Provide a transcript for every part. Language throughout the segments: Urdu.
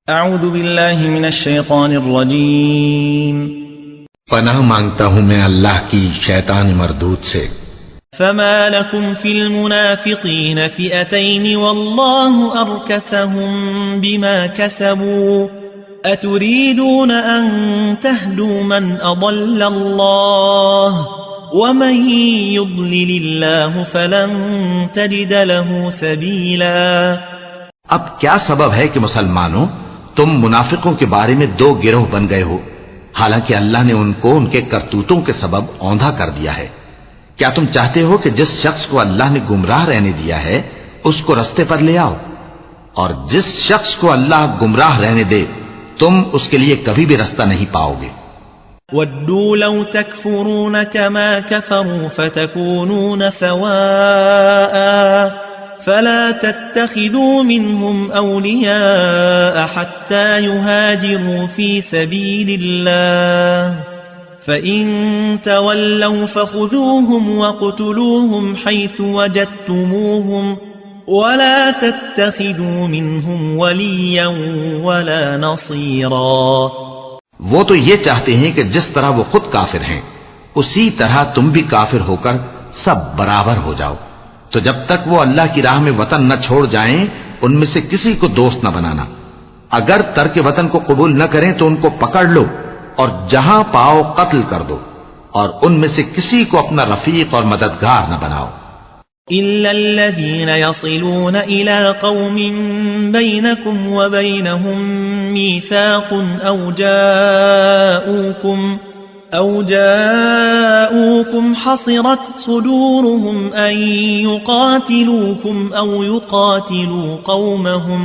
اعوذ باللہ من الشیطان الرجیم پناہ مانگتا ہوں میں اللہ کی شیطان مردود سے۔ فما لكم في المنافقين فئتين والله أركسهم بما كسبوا أتريدون أن تهدوا من أضل الله ومن يضلل الله فلن تجد له سبيلا۔ اب کیا سبب ہے کہ مسلمانوں تم منافقوں کے بارے میں دو گروہ بن گئے ہو، حالانکہ اللہ نے ان کو ان کے کرتوتوں کے سبب اوندھا کر دیا ہے۔ کیا تم چاہتے ہو کہ جس شخص کو اللہ نے گمراہ رہنے دیا ہے اس کو رستے پر لے آؤ، اور جس شخص کو اللہ گمراہ رہنے دے تم اس کے لیے کبھی بھی رستہ نہیں پاؤ گے۔ وَدُّوا لَوْ تَكْفُرُونَ كَمَا كَفَرُوا فَتَكُونُونَ سَوَاءً فلا تتخذوا منهم أولياء حتى يهاجروا في سبيل الله فإن تولوا فخذوهم وقتلوهم حيث وجدتموهم ولا تتخذوا منهم وليا ولا نصيرا۔ وہ تو یہ چاہتے ہیں کہ جس طرح وہ خود کافر ہیں اسی طرح تم بھی کافر ہو کر سب برابر ہو جاؤ، تو جب تک وہ اللہ کی راہ میں وطن نہ چھوڑ جائیں ان میں سے کسی کو دوست نہ بنانا۔ اگر ترک وطن کو قبول نہ کریں تو ان کو پکڑ لو اور جہاں پاؤ قتل کر دو، اور ان میں سے کسی کو اپنا رفیق اور مددگار نہ بناؤ۔ إلا الذين يصلون إلى قوم بينكم وبينهم ميثاق أو جاءوكم حصرت صدورهم أن يقاتلوكم أو يقاتلوا قومهم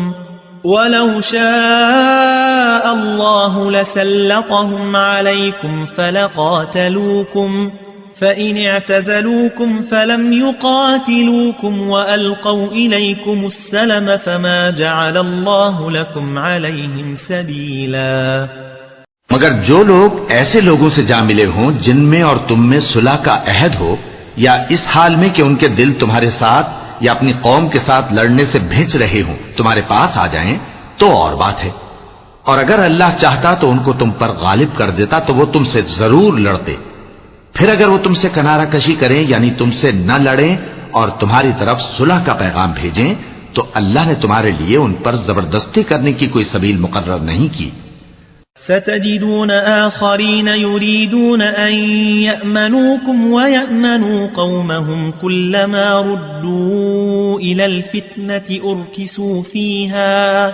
ولو شاء الله لسلطهم عليكم فلقاتلوكم فإن اعتزلوكم فلم يقاتلوكم وألقوا إليكم السلم فما جعل الله لكم عليهم سبيلا۔ مگر جو لوگ ایسے لوگوں سے جا ملے ہوں جن میں اور تم میں صلح کا عہد ہو، یا اس حال میں کہ ان کے دل تمہارے ساتھ یا اپنی قوم کے ساتھ لڑنے سے بھیج رہے ہوں، تمہارے پاس آ جائیں تو اور بات ہے، اور اگر اللہ چاہتا تو ان کو تم پر غالب کر دیتا تو وہ تم سے ضرور لڑتے۔ پھر اگر وہ تم سے کنارہ کشی کریں یعنی تم سے نہ لڑیں اور تمہاری طرف صلح کا پیغام بھیجیں تو اللہ نے تمہارے لیے ان پر زبردستی کرنے کی کوئی سبیل مقرر نہیں کی۔ ستجدون آخرين يريدون أن يأمنوكم ويأمنوا قومهم كلما ردوا إلى الفتنة أركسوا فيها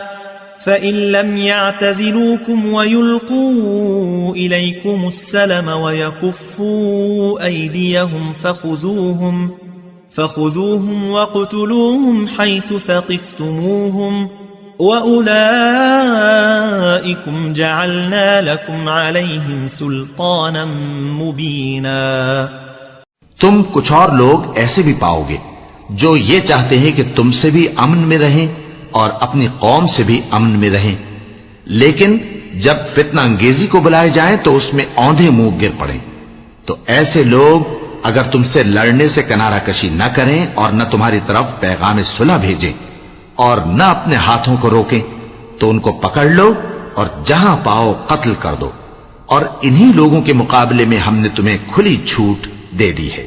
فإن لم يعتزلوكم ويلقوا إليكم السلم ويكفوا أيديهم فخذوهم وقتلوهم حيث ثقفتموهم وَأُولَئِكُمْ جَعَلْنَا لَكُمْ عَلَيْهِمْ سُلْطَانًا مُبِينًا۔ تم کچھ اور لوگ ایسے بھی پاؤ گے جو یہ چاہتے ہیں کہ تم سے بھی امن میں رہیں اور اپنی قوم سے بھی امن میں رہیں، لیکن جب فتنہ انگیزی کو بلائے جائیں تو اس میں اوندھے منہ گر پڑیں۔ تو ایسے لوگ اگر تم سے لڑنے سے کنارہ کشی نہ کریں اور نہ تمہاری طرف پیغام صلح بھیجیں اور نہ اپنے ہاتھوں کو روکیں تو ان کو پکڑ لو اور جہاں پاؤ قتل کر دو، اور انہی لوگوں کے مقابلے میں ہم نے تمہیں کھلی چھوٹ دے دی ہے۔